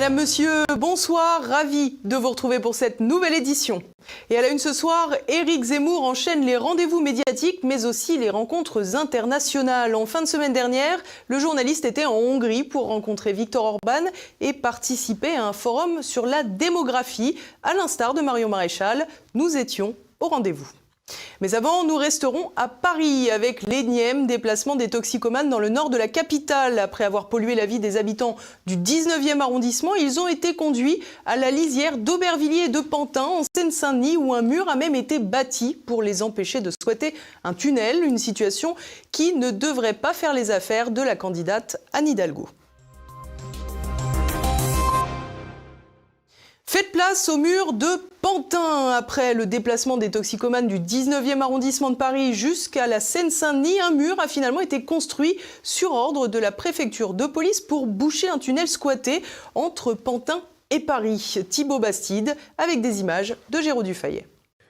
Madame, Monsieur, bonsoir, ravi de vous retrouver pour cette nouvelle édition. Et à la une ce soir, Éric Zemmour enchaîne les rendez-vous médiatiques, mais aussi les rencontres internationales. En fin de semaine dernière, le journaliste était en Hongrie pour rencontrer Viktor Orban et participer à un forum sur la démographie. À l'instar de Marion Maréchal, nous étions au rendez-vous. Mais avant, nous resterons à Paris avec l'énième déplacement des toxicomanes dans le nord de la capitale. Après avoir pollué la vie des habitants du 19e arrondissement, ils ont été conduits à la lisière d'Aubervilliers et de Pantin en Seine-Saint-Denis où un mur a même été bâti pour les empêcher de squatter un tunnel, une situation qui ne devrait pas faire les affaires de la candidate Anne Hidalgo. Faites place au mur de Pantin. Après le déplacement des toxicomanes du 19e arrondissement de Paris jusqu'à la Seine-Saint-Denis, un mur a finalement été construit sur ordre de la préfecture de police pour boucher un tunnel squatté entre Pantin et Paris. Thibaut Bastide avec des images de Géraud Dufayet.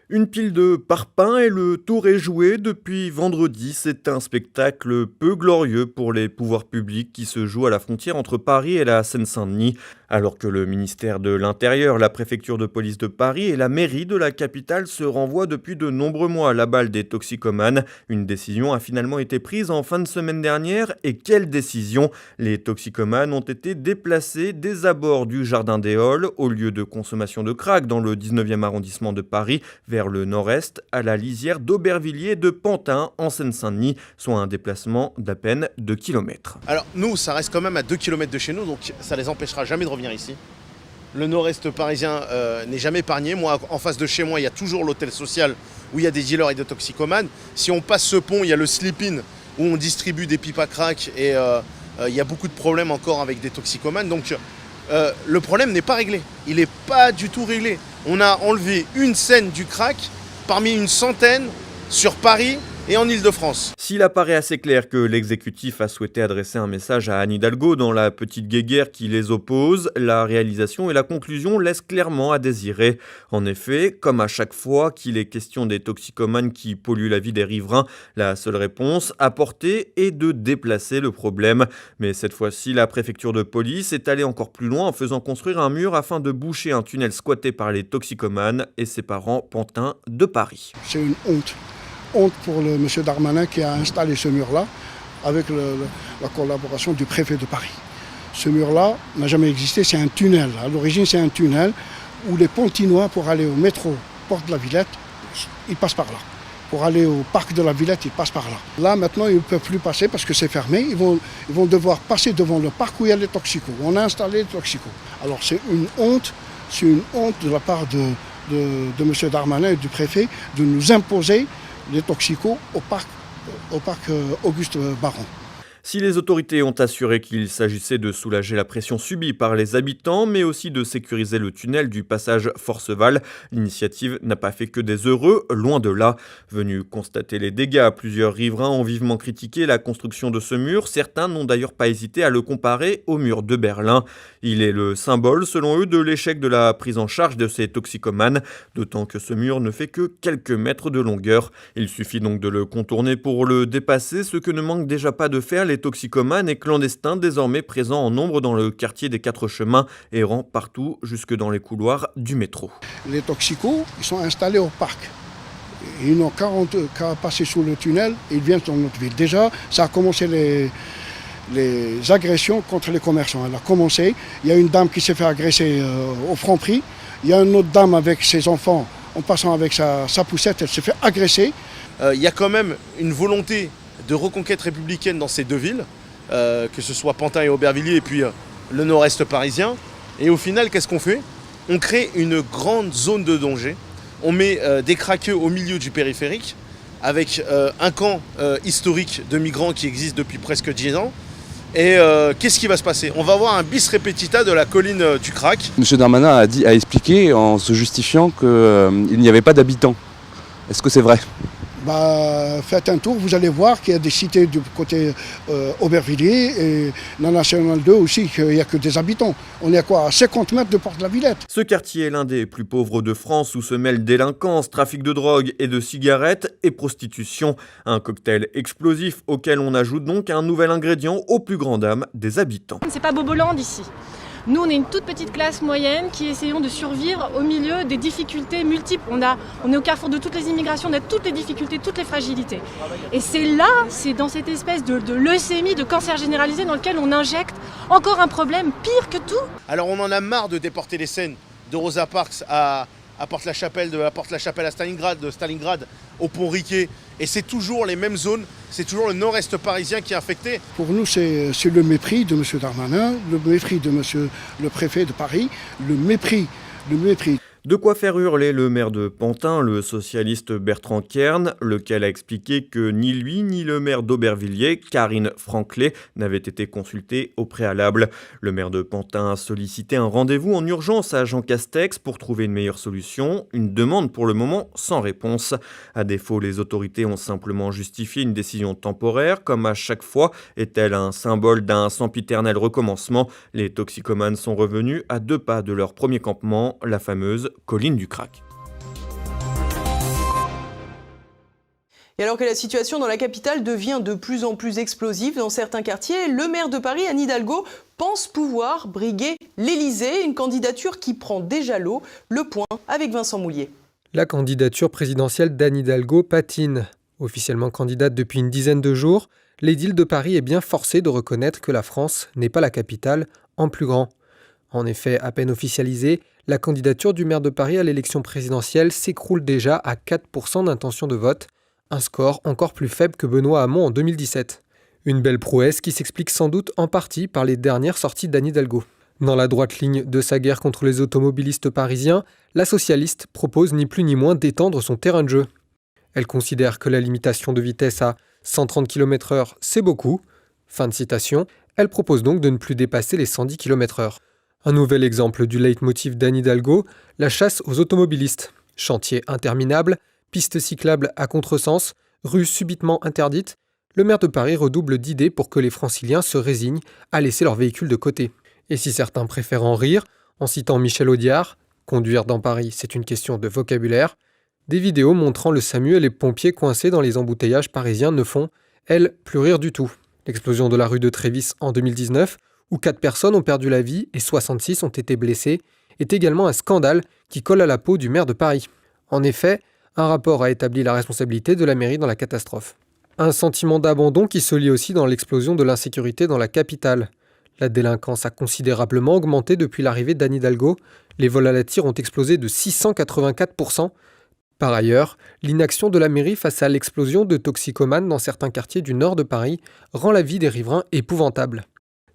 Une pile de parpaings et le tour est joué depuis vendredi. C'est un spectacle peu glorieux pour les pouvoirs publics qui se joue à la frontière entre Paris et la Seine-Saint-Denis. Alors que le ministère de l'Intérieur, la préfecture de police de Paris et la mairie de la capitale se renvoient depuis de nombreux mois à la balle des toxicomanes. Une décision a finalement été prise en fin de semaine dernière. Et quelle décision! Les toxicomanes ont été déplacés des abords du Jardin des Halles au lieu de consommation de crack dans le 19e arrondissement de Paris vers le nord-est à la lisière d'Aubervilliers de Pantin en Seine-Saint-Denis, soit un déplacement d'à peine 2 km. Alors nous, ça reste quand même à 2 km de chez nous, donc ça les empêchera jamais de revenir ici. Le nord-est parisien n'est jamais épargné. Moi, en face de chez moi, il y a toujours l'hôtel social où il y a des dealers et des toxicomanes. Si on passe ce pont, il y a le slip-in où on distribue des pipes à crack et il y a beaucoup de problèmes encore avec des toxicomanes. Donc le problème n'est pas réglé. Il n'est pas du tout réglé. On a enlevé une scène du crack parmi une centaine sur Paris et en Ile-de-France. S'il apparaît assez clair que l'exécutif a souhaité adresser un message à Anne Hidalgo dans la petite guéguerre qui les oppose, la réalisation et la conclusion laissent clairement à désirer. En effet, comme à chaque fois qu'il est question des toxicomanes qui polluent la vie des riverains, la seule réponse apportée est de déplacer le problème. Mais cette fois-ci, la préfecture de police est allée encore plus loin en faisant construire un mur afin de boucher un tunnel squatté par les toxicomanes et séparant Pantin de Paris. C'est une honte. Honte pour le monsieur Darmanin qui a installé ce mur-là avec la collaboration du préfet de Paris. Ce mur-là n'a jamais existé, c'est un tunnel. À l'origine, c'est un tunnel où les Pontinois, pour aller au métro Porte de la Villette, ils passent par là. Pour aller au parc de la Villette, ils passent par là. Là, maintenant, ils ne peuvent plus passer parce que c'est fermé. Ils vont devoir passer devant le parc où il y a les toxicos. On a installé les toxicos. Alors, c'est une honte de la part de monsieur Darmanin et du préfet de nous imposer les toxicos au parc Auguste Baron. Si les autorités ont assuré qu'il s'agissait de soulager la pression subie par les habitants, mais aussi de sécuriser le tunnel du passage Forceval, l'initiative n'a pas fait que des heureux, loin de là. Venus constater les dégâts, plusieurs riverains ont vivement critiqué la construction de ce mur. Certains n'ont d'ailleurs pas hésité à le comparer au mur de Berlin. Il est le symbole, selon eux, de l'échec de la prise en charge de ces toxicomanes, d'autant que ce mur ne fait que quelques mètres de longueur. Il suffit donc de le contourner pour le dépasser, ce que ne manquent déjà pas de faire les toxicomanes et clandestins désormais présents en nombre dans le quartier des Quatre Chemins, errant partout jusque dans les couloirs du métro. Les toxicos, ils sont installés au parc. Ils n'ont qu'à passer sous le tunnel et ils viennent dans notre ville. Déjà, ça a commencé les agressions contre les commerçants. Elle a commencé. Il y a une dame qui s'est fait agresser au Franprix. Il y a une autre dame avec ses enfants, en passant avec sa poussette, elle s'est fait agresser. Il y a quand même une volonté de reconquête républicaine dans ces deux villes, que ce soit Pantin et Aubervilliers et puis le nord-est parisien. Et au final, qu'est-ce qu'on fait? On crée une grande zone de danger. On met des craqueux au milieu du périphérique avec un camp historique de migrants qui existe depuis presque 10 ans. Et qu'est-ce qui va se passer? On va avoir un bis repetita de la colline du crack. Monsieur Darmanin a expliqué en se justifiant qu'il n'y avait pas d'habitants. Est-ce que c'est vrai? Faites un tour, vous allez voir qu'il y a des cités du côté Aubervilliers et la Nationale 2 aussi, qu'il n'y a que des habitants. On est à quoi? À 50 mètres de Porte de la Villette. Ce quartier est l'un des plus pauvres de France où se mêlent délinquance, trafic de drogue et de cigarettes et prostitution. Un cocktail explosif auquel on ajoute donc un nouvel ingrédient aux plus grandes dames des habitants. C'est pas Boboland ici. Nous, on est une toute petite classe moyenne qui essayons de survivre au milieu des difficultés multiples. On est au carrefour de toutes les immigrations, on a toutes les difficultés, toutes les fragilités. Et c'est dans cette espèce de leucémie, de cancer généralisé dans lequel on injecte encore un problème pire que tout. Alors on en a marre de déporter les scènes de Rosa Parks à Porte-la-Chapelle, de la Porte-la-Chapelle à Stalingrad, de Stalingrad au pont Riquet. Et c'est toujours les mêmes zones, c'est toujours le nord-est parisien qui est infecté. Pour nous, c'est le mépris de M. Darmanin, le mépris de M. le préfet de Paris, le mépris. De quoi faire hurler le maire de Pantin, le socialiste Bertrand Kern, lequel a expliqué que ni lui ni le maire d'Aubervilliers, Karine Franclet, n'avaient été consultés au préalable. Le maire de Pantin a sollicité un rendez-vous en urgence à Jean Castex pour trouver une meilleure solution, une demande pour le moment sans réponse. À défaut, les autorités ont simplement justifié une décision temporaire, comme à chaque fois est-elle un symbole d'un sempiternel recommencement. Les toxicomanes sont revenus à 2 pas de leur premier campement, la fameuse colline du crack. Et alors que la situation dans la capitale devient de plus en plus explosive dans certains quartiers, le maire de Paris, Anne Hidalgo, pense pouvoir briguer l'Élysée, une candidature qui prend déjà l'eau. Le point avec Vincent Moulier. La candidature présidentielle d'Anne Hidalgo patine. Officiellement candidate depuis une dizaine de jours, l'édile de Paris est bien forcée de reconnaître que la France n'est pas la capitale en plus grand. En effet, à peine officialisée, la candidature du maire de Paris à l'élection présidentielle s'écroule déjà à 4% d'intention de vote, un score encore plus faible que Benoît Hamon en 2017. Une belle prouesse qui s'explique sans doute en partie par les dernières sorties d'Anne Hidalgo. Dans la droite ligne de sa guerre contre les automobilistes parisiens, la socialiste propose ni plus ni moins d'étendre son terrain de jeu. Elle considère que la limitation de vitesse à 130 km/h, c'est beaucoup. Fin de citation. Elle propose donc de ne plus dépasser les 110 km/h. Un nouvel exemple du leitmotiv d'Anne Hidalgo, la chasse aux automobilistes. Chantier interminable, pistes cyclables à contresens, rues subitement interdites, le maire de Paris redouble d'idées pour que les franciliens se résignent à laisser leur véhicule de côté. Et si certains préfèrent en rire, en citant Michel Audiard, « Conduire dans Paris, c'est une question de vocabulaire », des vidéos montrant le SAMU et les pompiers coincés dans les embouteillages parisiens ne font, elles, plus rire du tout. L'explosion de la rue de Trévis en 2019, où 4 personnes ont perdu la vie et 66 ont été blessées, est également un scandale qui colle à la peau du maire de Paris. En effet, un rapport a établi la responsabilité de la mairie dans la catastrophe. Un sentiment d'abandon qui se lie aussi dans l'explosion de l'insécurité dans la capitale. La délinquance a considérablement augmenté depuis l'arrivée d'Anne Hidalgo. Les vols à la tire ont explosé de 684%. Par ailleurs, l'inaction de la mairie face à l'explosion de toxicomanes dans certains quartiers du nord de Paris rend la vie des riverains épouvantable.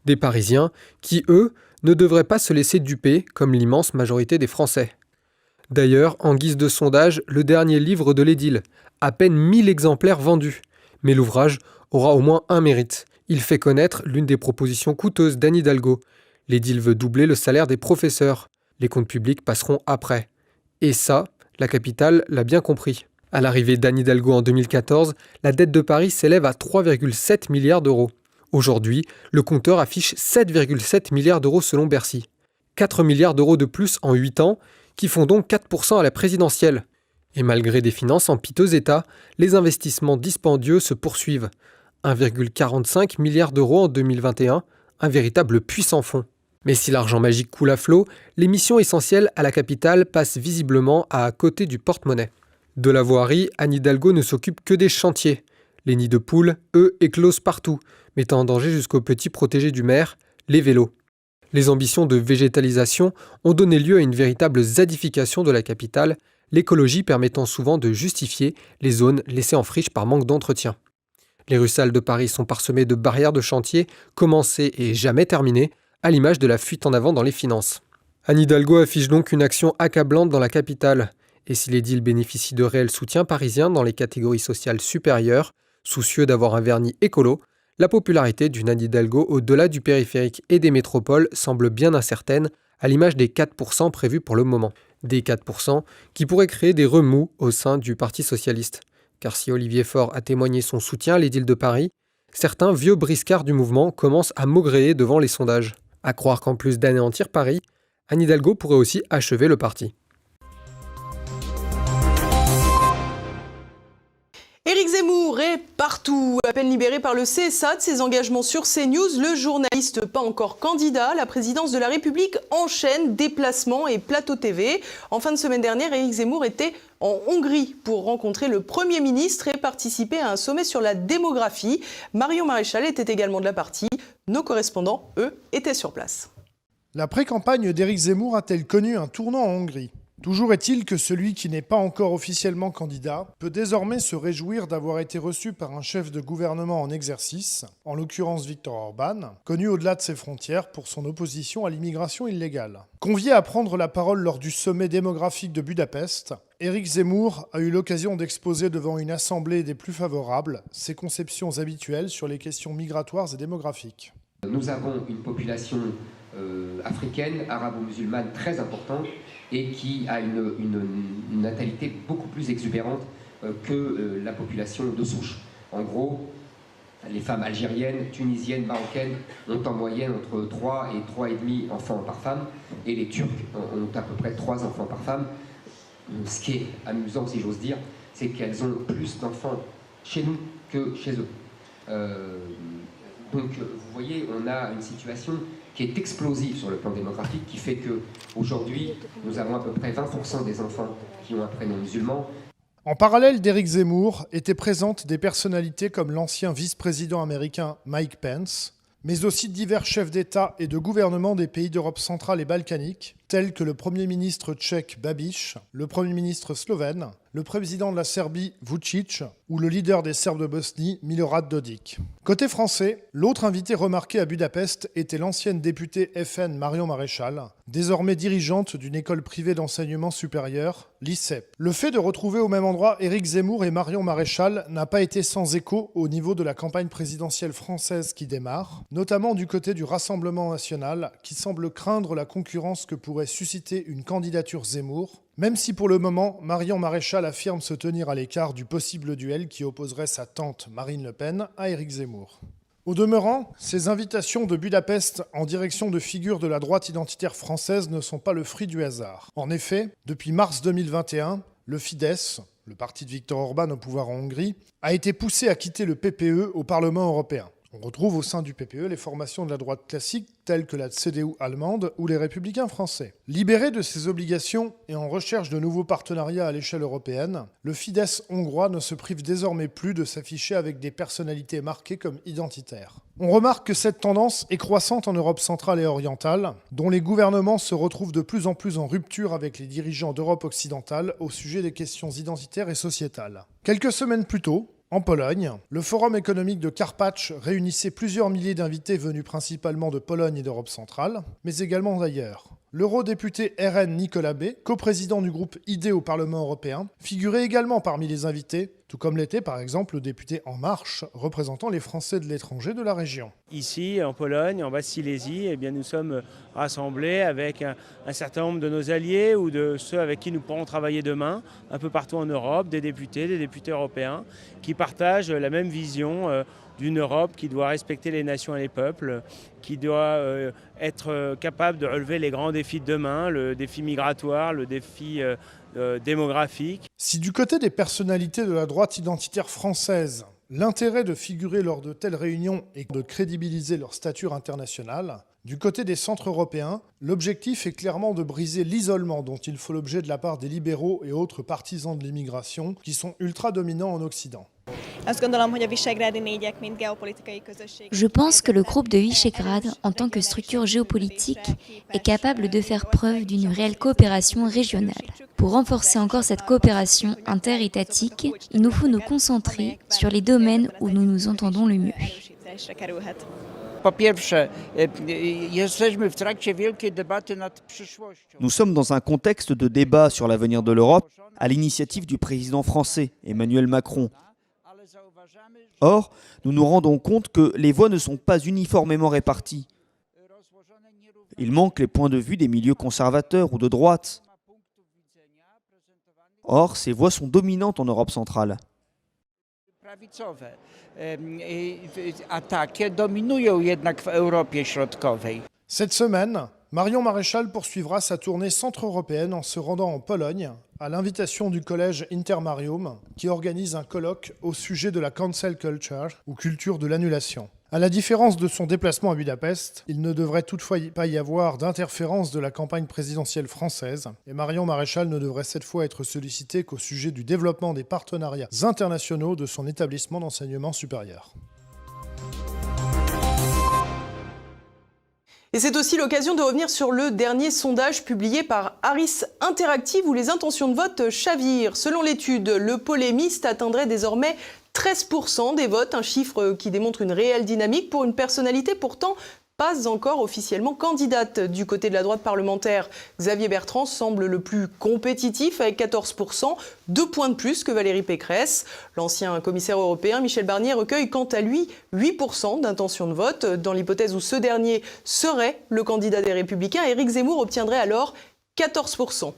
Des Parisiens qui, eux, ne devraient pas se laisser duper comme l'immense majorité des Français. D'ailleurs, en guise de sondage, le dernier livre de l'édile, à peine 1000 exemplaires vendus. Mais l'ouvrage aura au moins un mérite. Il fait connaître l'une des propositions coûteuses d'Anne Hidalgo. L'édile veut doubler le salaire des professeurs. Les comptes publics passeront après. Et ça, la capitale l'a bien compris. À l'arrivée d'Anne Hidalgo en 2014, la dette de Paris s'élève à 3,7 milliards d'euros. Aujourd'hui, le compteur affiche 7,7 milliards d'euros selon Bercy. 4 milliards d'euros de plus en 8 ans, qui font donc 4% à la présidentielle. Et malgré des finances en piteux état, les investissements dispendieux se poursuivent. 1,45 milliard d'euros en 2021, un véritable puits sans fond. Mais si l'argent magique coule à flot, les missions essentielles à la capitale passent visiblement à côté du porte-monnaie. De la voirie, Anne Hidalgo ne s'occupe que des chantiers. Les nids de poules, eux, éclosent partout, mettant en danger jusqu'aux petits protégés du maire, les vélos. Les ambitions de végétalisation ont donné lieu à une véritable zadification de la capitale, l'écologie permettant souvent de justifier les zones laissées en friche par manque d'entretien. Les rues sales de Paris sont parsemées de barrières de chantier, commencées et jamais terminées, à l'image de la fuite en avant dans les finances. Anne Hidalgo affiche donc une action accablante dans la capitale. Et si l'édile bénéficie de réel soutien parisien dans les catégories sociales supérieures, soucieux d'avoir un vernis écolo, la popularité d'une Anne Hidalgo au-delà du périphérique et des métropoles semble bien incertaine, à l'image des 4% prévus pour le moment. Des 4% qui pourraient créer des remous au sein du Parti socialiste. Car si Olivier Faure a témoigné son soutien à l'édile de Paris, certains vieux briscards du mouvement commencent à maugréer devant les sondages. À croire qu'en plus d'anéantir Paris, Anne Hidalgo pourrait aussi achever le parti. Éric Zemmour Zemmour est partout. À peine libéré par le CSA de ses engagements sur CNews, le journaliste pas encore candidat à la présidence de la République enchaîne déplacements et plateaux TV. En fin de semaine dernière, Éric Zemmour était en Hongrie pour rencontrer le Premier ministre et participer à un sommet sur la démographie. Marion Maréchal était également de la partie. Nos correspondants, eux, étaient sur place. La pré-campagne d'Éric Zemmour a-t-elle connu un tournant en Hongrie ? Toujours est-il que celui qui n'est pas encore officiellement candidat peut désormais se réjouir d'avoir été reçu par un chef de gouvernement en exercice, en l'occurrence Viktor Orban, connu au-delà de ses frontières pour son opposition à l'immigration illégale. Convié à prendre la parole lors du sommet démographique de Budapest, Éric Zemmour a eu l'occasion d'exposer devant une assemblée des plus favorables ses conceptions habituelles sur les questions migratoires et démographiques. Nous avons une population africaine, arabo-musulmane très importante et qui a une natalité beaucoup plus exubérante que la population de souche. En gros, les femmes algériennes, tunisiennes, marocaines ont en moyenne entre 3 et 3,5 enfants par femme et les Turcs ont à peu près 3 enfants par femme. Ce qui est amusant, si j'ose dire, c'est qu'elles ont plus d'enfants chez nous que chez eux. Donc vous voyez, on a une situation qui est explosive sur le plan démographique, qui fait qu'aujourd'hui, nous avons à peu près 20% des enfants qui ont un prénom musulman. En parallèle d'Éric Zemmour étaient présentes des personnalités comme l'ancien vice-président américain Mike Pence, mais aussi divers chefs d'État et de gouvernement des pays d'Europe centrale et balkanique, tels que le Premier ministre tchèque Babiš, le Premier ministre slovène, le président de la Serbie Vučić ou le leader des Serbes de Bosnie Milorad Dodik. Côté français, l'autre invité remarqué à Budapest était l'ancienne députée FN Marion Maréchal, désormais dirigeante d'une école privée d'enseignement supérieur, l'ICEP. Le fait de retrouver au même endroit Éric Zemmour et Marion Maréchal n'a pas été sans écho au niveau de la campagne présidentielle française qui démarre, notamment du côté du Rassemblement national qui semble craindre la concurrence que pourrait susciter une candidature Zemmour, même si pour le moment, Marion Maréchal affirme se tenir à l'écart du possible duel qui opposerait sa tante Marine Le Pen à Éric Zemmour. Au demeurant, ces invitations de Budapest en direction de figures de la droite identitaire française ne sont pas le fruit du hasard. En effet, depuis mars 2021, le Fidesz, le parti de Viktor Orban au pouvoir en Hongrie, a été poussé à quitter le PPE au Parlement européen. On retrouve au sein du PPE les formations de la droite classique telles que la CDU allemande ou les Républicains français. Libéré de ses obligations et en recherche de nouveaux partenariats à l'échelle européenne, le Fidesz hongrois ne se prive désormais plus de s'afficher avec des personnalités marquées comme identitaires. On remarque que cette tendance est croissante en Europe centrale et orientale, dont les gouvernements se retrouvent de plus en plus en rupture avec les dirigeants d'Europe occidentale au sujet des questions identitaires et sociétales. Quelques semaines plus tôt, en Pologne, le Forum économique de Karpacz réunissait plusieurs milliers d'invités venus principalement de Pologne et d'Europe centrale, mais également d'ailleurs. L'eurodéputé RN Nicolas B, coprésident du groupe ID au Parlement européen, figurait également parmi les invités, tout comme l'était par exemple le député En Marche, représentant les Français de l'étranger de la région. Ici, en Pologne, en Basse-Silésie, eh bien, nous sommes rassemblés avec un certain nombre de nos alliés ou de ceux avec qui nous pourrons travailler demain, un peu partout en Europe, des députés européens, qui partagent la même vision d'une Europe qui doit respecter les nations et les peuples, qui doit être capable de relever les grands défis de demain, le défi migratoire, le défi démographique. Si du côté des personnalités de la droite identitaire française, l'intérêt de figurer lors de telles réunions est de crédibiliser leur stature internationale, du côté des centres européens, l'objectif est clairement de briser l'isolement dont il faut l'objet de la part des libéraux et autres partisans de l'immigration qui sont ultra dominants en Occident. Je pense que le groupe de Visegrad, en tant que structure géopolitique, est capable de faire preuve d'une réelle coopération régionale. Pour renforcer encore cette coopération interétatique, il nous faut nous concentrer sur les domaines où nous nous entendons le mieux. Nous sommes dans un contexte de débat sur l'avenir de l'Europe à l'initiative du président français, Emmanuel Macron. Or, nous nous rendons compte que les voix ne sont pas uniformément réparties. Il manque les points de vue des milieux conservateurs ou de droite. Or, ces voix sont dominantes en Europe centrale. Cette semaine, Marion Maréchal poursuivra sa tournée centre-européenne en se rendant en Pologne, à l'invitation du collège Intermarium, qui organise un colloque au sujet de la cancel culture, ou culture de l'annulation. À la différence de son déplacement à Budapest, il ne devrait toutefois pas y avoir d'interférence de la campagne présidentielle française, et Marion Maréchal ne devrait cette fois être sollicitée qu'au sujet du développement des partenariats internationaux de son établissement d'enseignement supérieur. Et c'est aussi l'occasion de revenir sur le dernier sondage publié par Harris Interactive où les intentions de vote chavirent. Selon l'étude, le polémiste atteindrait désormais 13% des votes, un chiffre qui démontre une réelle dynamique pour une personnalité pourtant pas encore officiellement candidate. Du côté de la droite parlementaire, Xavier Bertrand semble le plus compétitif avec 14%, 2 points de plus que Valérie Pécresse. L'ancien commissaire européen Michel Barnier recueille quant à lui 8% d'intention de vote. Dans l'hypothèse où ce dernier serait le candidat des Républicains, Éric Zemmour obtiendrait alors 14%.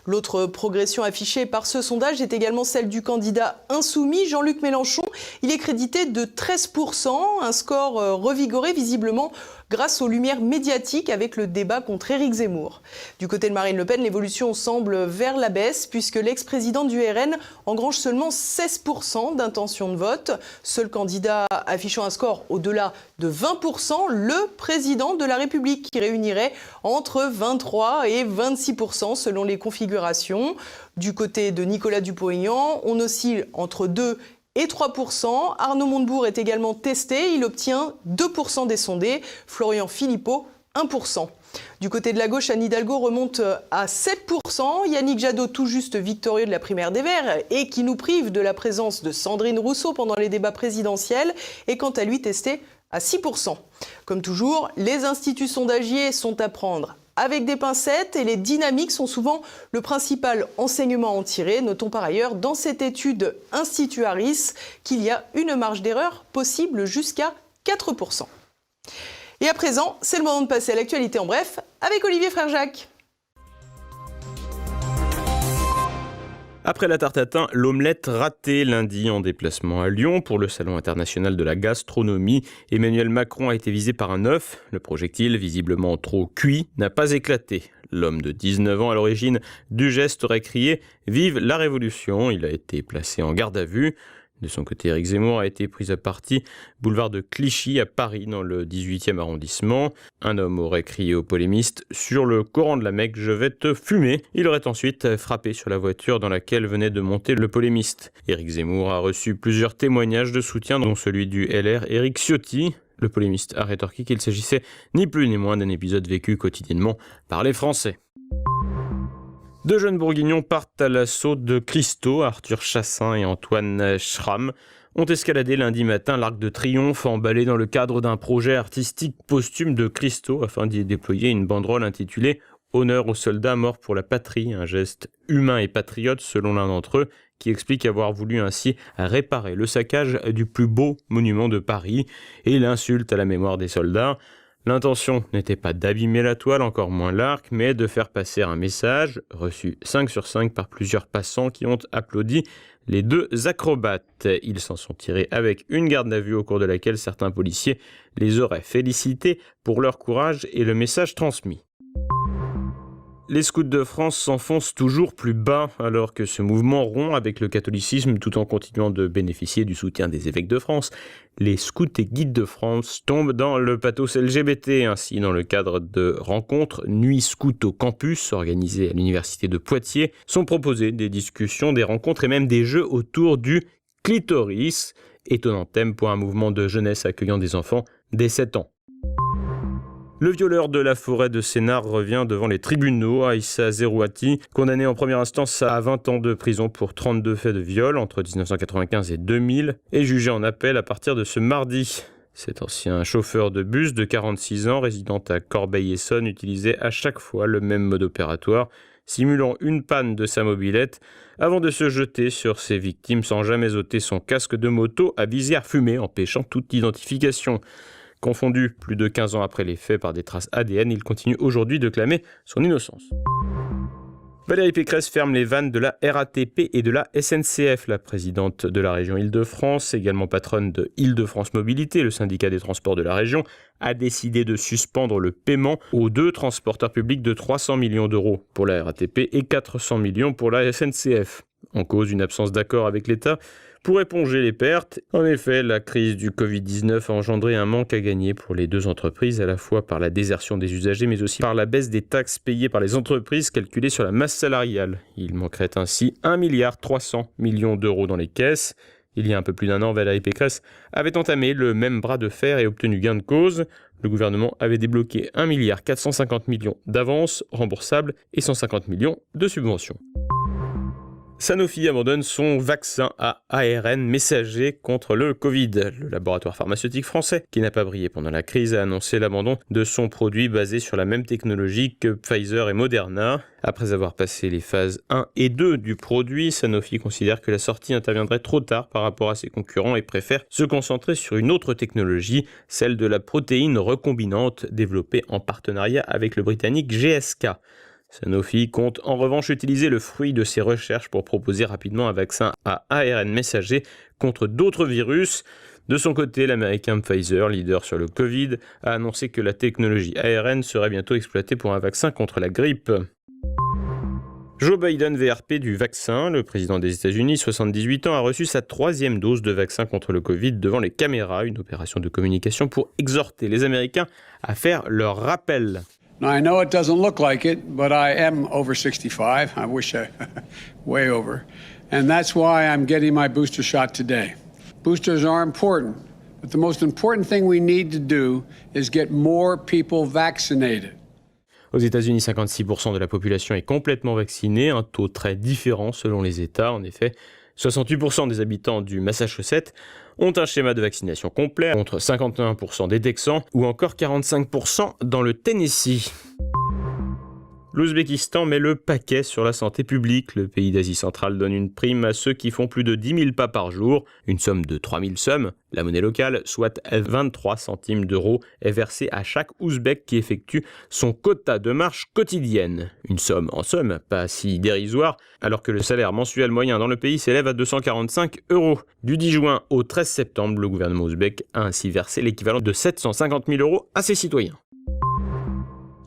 L'autre progression affichée par ce sondage est également celle du candidat insoumis, Jean-Luc Mélenchon. Il est crédité de 13%, un score revigoré visiblement grâce aux lumières médiatiques avec le débat contre Éric Zemmour. Du côté de Marine Le Pen, l'évolution semble vers la baisse puisque l'ex-président du RN engrange seulement 16% d'intention de vote. Seul candidat affichant un score au-delà de 20%, le président de la République qui réunirait entre 23 et 26% selon les configurations. Du côté de Nicolas Dupont-Aignan, on oscille entre 2 et 3%. Arnaud Montebourg est également testé. Il obtient 2% des sondés. Florian Philippot, 1%. Du côté de la gauche, Anne Hidalgo remonte à 7%. Yannick Jadot, tout juste victorieux de la primaire des Verts et qui nous prive de la présence de Sandrine Rousseau pendant les débats présidentiels, est quant à lui testé à 6%. Comme toujours, les instituts sondagiers sont à prendre avec des pincettes et les dynamiques sont souvent le principal enseignement à en tirer. Notons par ailleurs dans cette étude Institut Harris qu'il y a une marge d'erreur possible jusqu'à 4%. Et à présent, c'est le moment de passer à l'actualité en bref avec Olivier Frère-Jacques. Après la tarte tatin, l'omelette ratée lundi en déplacement à Lyon pour le Salon international de la gastronomie. Emmanuel Macron a été visé par un œuf. Le projectile, visiblement trop cuit, n'a pas éclaté. L'homme de 19 ans à l'origine du geste aurait crié « Vive la Révolution !» Il a été placé en garde à vue. De son côté, Éric Zemmour a été pris à partie boulevard de Clichy à Paris dans le 18e arrondissement. Un homme aurait crié au polémiste « Sur le Coran de la Mecque, je vais te fumer ». Il aurait ensuite frappé sur la voiture dans laquelle venait de monter le polémiste. Éric Zemmour a reçu plusieurs témoignages de soutien, dont celui du LR Éric Ciotti. Le polémiste a rétorqué qu'il s'agissait ni plus ni moins d'un épisode vécu quotidiennement par les Français. Deux jeunes bourguignons partent à l'assaut de Christo. Arthur Chassin et Antoine Schramm ont escaladé lundi matin l'Arc de Triomphe emballé dans le cadre d'un projet artistique posthume de Christo afin d'y déployer une banderole intitulée « Honneur aux soldats morts pour la patrie », un geste humain et patriote selon l'un d'entre eux qui explique avoir voulu ainsi réparer le saccage du plus beau monument de Paris et l'insulte à la mémoire des soldats. L'intention n'était pas d'abîmer la toile, encore moins l'arc, mais de faire passer un message, reçu 5 sur 5 par plusieurs passants qui ont applaudi les deux acrobates. Ils s'en sont tirés avec une garde à vue au cours de laquelle certains policiers les auraient félicités pour leur courage et le message transmis. Les scouts de France s'enfoncent toujours plus bas alors que ce mouvement rompt avec le catholicisme tout en continuant de bénéficier du soutien des évêques de France. Les scouts et guides de France tombent dans le pathos LGBT. Ainsi, dans le cadre de rencontres Nuit Scout au campus organisées à l'université de Poitiers, sont proposées des discussions, des rencontres et même des jeux autour du clitoris. Étonnant thème pour un mouvement de jeunesse accueillant des enfants dès 7 ans. Le violeur de la forêt de Sénart revient devant les tribunaux. Aïssa Zerouati, condamné en première instance à 20 ans de prison pour 32 faits de viol entre 1995 et 2000, est jugé en appel à partir de ce mardi. Cet ancien chauffeur de bus de 46 ans, résident à Corbeil-Essonnes, utilisait à chaque fois le même mode opératoire, simulant une panne de sa mobilette, avant de se jeter sur ses victimes sans jamais ôter son casque de moto à visière fumée, empêchant toute identification. Confondu plus de 15 ans après les faits par des traces ADN, il continue aujourd'hui de clamer son innocence. Valérie Pécresse ferme les vannes de la RATP et de la SNCF. La présidente de la région Île-de-France, également patronne de Île-de-France Mobilité, le syndicat des transports de la région, a décidé de suspendre le paiement aux 2 transporteurs publics de 300 millions d'euros pour la RATP et 400 millions pour la SNCF. En cause, une absence d'accord avec l'État pour éponger les pertes. En effet, la crise du Covid-19 a engendré un manque à gagner pour les 2 entreprises, à la fois par la désertion des usagers, mais aussi par la baisse des taxes payées par les entreprises calculées sur la masse salariale. Il manquerait ainsi 1,3 milliard d'euros dans les caisses. Il y a un peu plus d'1 an, Valérie Pécresse avait entamé le même bras de fer et obtenu gain de cause. Le gouvernement avait débloqué 1,450 milliard d'avances remboursables et 150 millions de subventions. Sanofi abandonne son vaccin à ARN messager contre le Covid. Le laboratoire pharmaceutique français, qui n'a pas brillé pendant la crise, a annoncé l'abandon de son produit basé sur la même technologie que Pfizer et Moderna. Après avoir passé les phases 1 et 2 du produit, Sanofi considère que la sortie interviendrait trop tard par rapport à ses concurrents et préfère se concentrer sur une autre technologie, celle de la protéine recombinante développée en partenariat avec le britannique GSK. Sanofi compte en revanche utiliser le fruit de ses recherches pour proposer rapidement un vaccin à ARN messager contre d'autres virus. De son côté, l'américain Pfizer, leader sur le Covid, a annoncé que la technologie ARN serait bientôt exploitée pour un vaccin contre la grippe. Joe Biden, VRP du vaccin, le président des États-Unis, 78 ans, a reçu sa 3e dose de vaccin contre le Covid devant les caméras, une opération de communication pour exhorter les Américains à faire leur rappel. Now, I know it doesn't look like it, but I am over 65. I wish I way over. And that's why I'm getting my booster shot today. Boosters are important, but the most important thing we need to do is get more people vaccinated. Aux États-Unis, 56% de la population est complètement vaccinée, un taux très différent selon les États. En effet, 68% des habitants du Massachusetts ont un schéma de vaccination complet, contre 51% des Texans ou encore 45% dans le Tennessee. L'Ouzbékistan met le paquet sur la santé publique. Le pays d'Asie centrale donne une prime à ceux qui font plus de 10 000 pas par jour. Une somme de 3 000 sommes, la monnaie locale, soit 23 centimes d'euros, est versée à chaque Ouzbek qui effectue son quota de marche quotidienne. Une somme, en somme, pas si dérisoire, alors que le salaire mensuel moyen dans le pays s'élève à 245 euros. Du 10 juin au 13 septembre, le gouvernement ouzbek a ainsi versé l'équivalent de 750 000 euros à ses citoyens.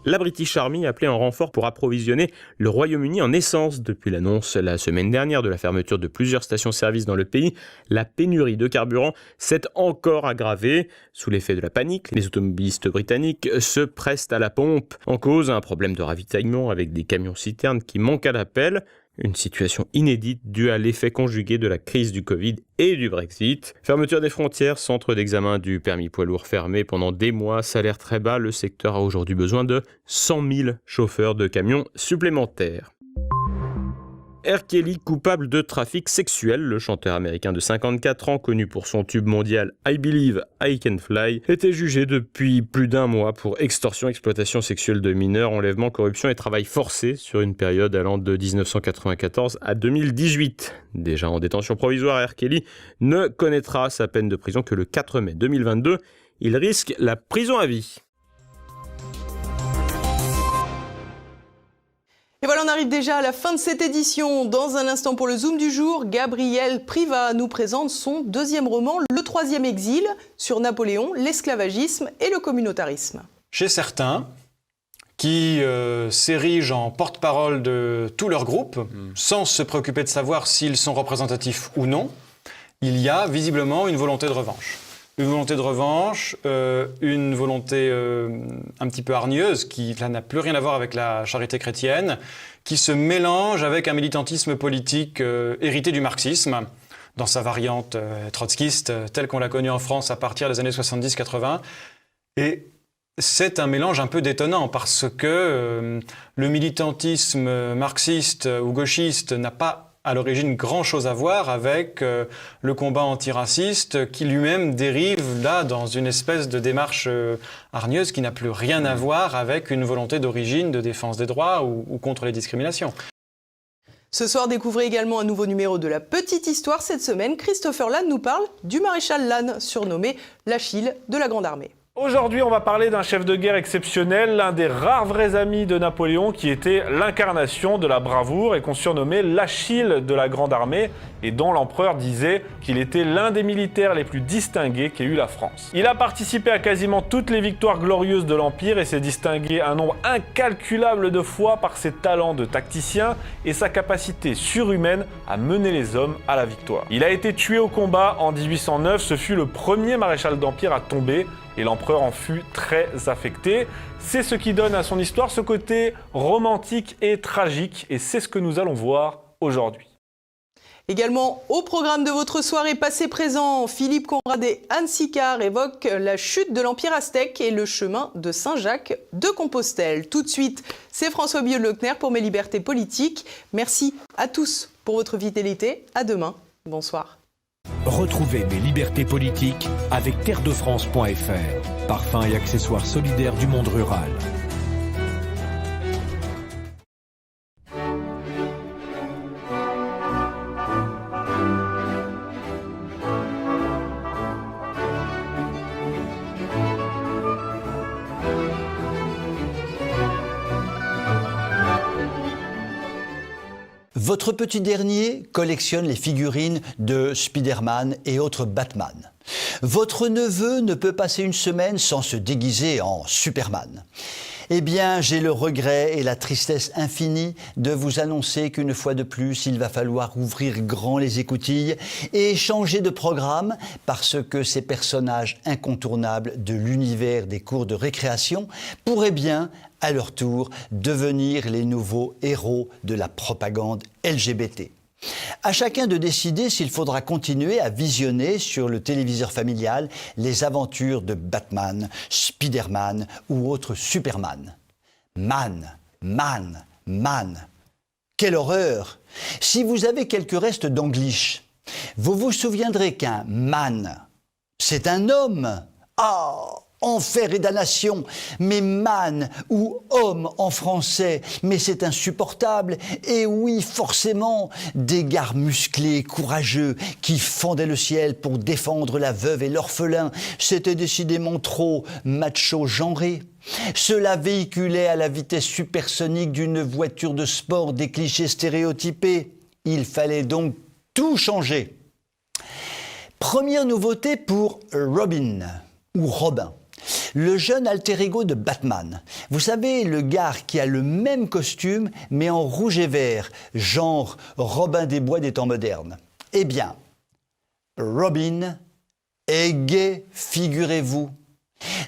La British Army a appelé en renfort pour approvisionner le Royaume-Uni en essence. Depuis l'annonce la semaine dernière de la fermeture de plusieurs stations-service dans le pays, la pénurie de carburant s'est encore aggravée. Sous l'effet de la panique, les automobilistes britanniques se pressent à la pompe. En cause, un problème de ravitaillement avec des camions-citernes qui manquent à l'appel. Une situation inédite due à l'effet conjugué de la crise du Covid et du Brexit. Fermeture des frontières, centre d'examen du permis poids lourd fermé pendant des mois, salaire très bas, le secteur a aujourd'hui besoin de 100 000 chauffeurs de camions supplémentaires. R. Kelly, coupable de trafic sexuel, le chanteur américain de 54 ans, connu pour son tube mondial I Believe I Can Fly, était jugé depuis plus d'1 mois pour extorsion, exploitation sexuelle de mineurs, enlèvement, corruption et travail forcé sur une période allant de 1994 à 2018. Déjà en détention provisoire, R. Kelly ne connaîtra sa peine de prison que le 4 mai 2022. Il risque la prison à vie. Et voilà, on arrive déjà à la fin de cette édition. Dans un instant pour le Zoom du jour, Gabriel Privat nous présente son 2e roman, Le 3e exil, sur Napoléon, l'esclavagisme et le communautarisme. Chez certains, qui s'érigent en porte-parole de tout leur groupe, sans se préoccuper de savoir s'ils sont représentatifs ou non, il y a visiblement une volonté de revanche. Une volonté de revanche, une volonté un petit peu hargneuse, qui là, n'a plus rien à voir avec la charité chrétienne, qui se mélange avec un militantisme politique hérité du marxisme, dans sa variante trotskiste, telle qu'on l'a connue en France à partir des années 70-80. Et c'est un mélange un peu détonnant, parce que le militantisme marxiste ou gauchiste n'a pas à l'origine grand-chose à voir avec le combat antiraciste qui lui-même dérive là dans une espèce de démarche hargneuse qui n'a plus rien à voir avec une volonté d'origine de défense des droits ou contre les discriminations. Ce soir, découvrez également un nouveau numéro de La Petite Histoire. Cette semaine, Christopher Lannes nous parle du maréchal Lannes, surnommé l'Achille de la Grande Armée. Aujourd'hui, on va parler d'un chef de guerre exceptionnel, l'un des rares vrais amis de Napoléon qui était l'incarnation de la bravoure et qu'on surnommait l'Achille de la Grande Armée et dont l'empereur disait qu'il était l'un des militaires les plus distingués qu'ait eu la France. Il a participé à quasiment toutes les victoires glorieuses de l'Empire et s'est distingué un nombre incalculable de fois par ses talents de tacticien et sa capacité surhumaine à mener les hommes à la victoire. Il a été tué au combat en 1809, ce fut le premier maréchal d'Empire à tomber et l'empereur en fut très affecté. C'est ce qui donne à son histoire ce côté romantique et tragique, et c'est ce que nous allons voir aujourd'hui. Également au programme de votre soirée passé-présent, Philippe Conrad et Anne Sicard évoquent la chute de l'Empire aztèque et le chemin de Saint-Jacques de Compostelle. Tout de suite, c'est François Biot-Leclerc pour Mes Libertés Politiques. Merci à tous pour votre fidélité. À demain. Bonsoir. Retrouvez Mes Libertés Politiques avec terredefrance.fr, parfums et accessoires solidaires du monde rural. Votre petit dernier collectionne les figurines de Spider-Man et autres Batman. Votre neveu ne peut passer une semaine sans se déguiser en Superman. Eh bien, j'ai le regret et la tristesse infinie de vous annoncer qu'une fois de plus, il va falloir ouvrir grand les écoutilles et changer de programme parce que ces personnages incontournables de l'univers des cours de récréation pourraient bien, à leur tour, devenir les nouveaux héros de la propagande LGBT. À chacun de décider s'il faudra continuer à visionner sur le téléviseur familial les aventures de Batman, Spider-Man ou autres Superman. Man. Quelle horreur! Si vous avez quelques restes d'anglish, vous vous souviendrez qu'un man, c'est un homme. Ah! Enfer et damnation, mais man ou homme en français, mais c'est insupportable. Et oui, forcément, des gars musclés, courageux, qui fendaient le ciel pour défendre la veuve et l'orphelin, c'était décidément trop macho-genré. Cela véhiculait à la vitesse supersonique d'une voiture de sport des clichés stéréotypés. Il fallait donc tout changer. Première nouveauté pour Robin, ou Robin. Le jeune alter ego de Batman. Vous savez, le gars qui a le même costume, mais en rouge et vert, genre Robin des Bois des temps modernes. Eh bien, Robin est gay, figurez-vous.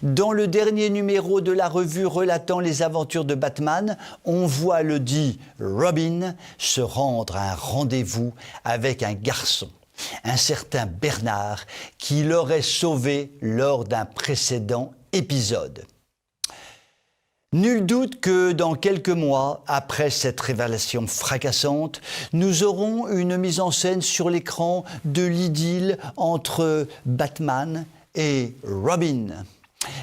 Dans le dernier numéro de la revue relatant les aventures de Batman, on voit le dit Robin se rendre à un rendez-vous avec un garçon. Un certain Bernard qui l'aurait sauvé lors d'un précédent épisode. Nul doute que dans quelques mois, après cette révélation fracassante, nous aurons une mise en scène sur l'écran de l'idylle entre Batman et Robin.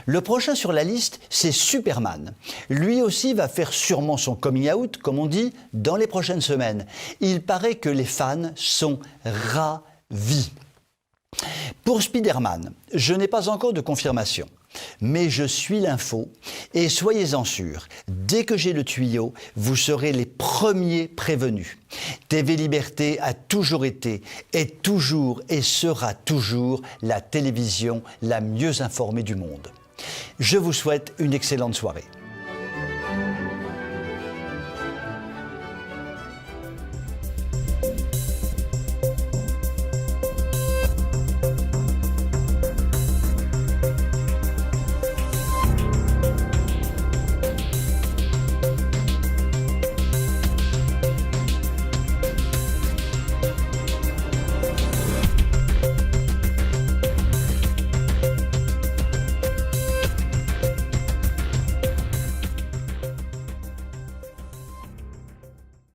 Le prochain sur la liste, c'est Superman. Lui aussi va faire sûrement son coming out, comme on dit, dans les prochaines semaines. Il paraît que les fans sont ravis. Pour Spider-Man, je n'ai pas encore de confirmation, mais je suis l'info et soyez-en sûrs, dès que j'ai le tuyau, vous serez les premiers prévenus. TV Liberté a toujours été, est toujours et sera toujours la télévision la mieux informée du monde. Je vous souhaite une excellente soirée.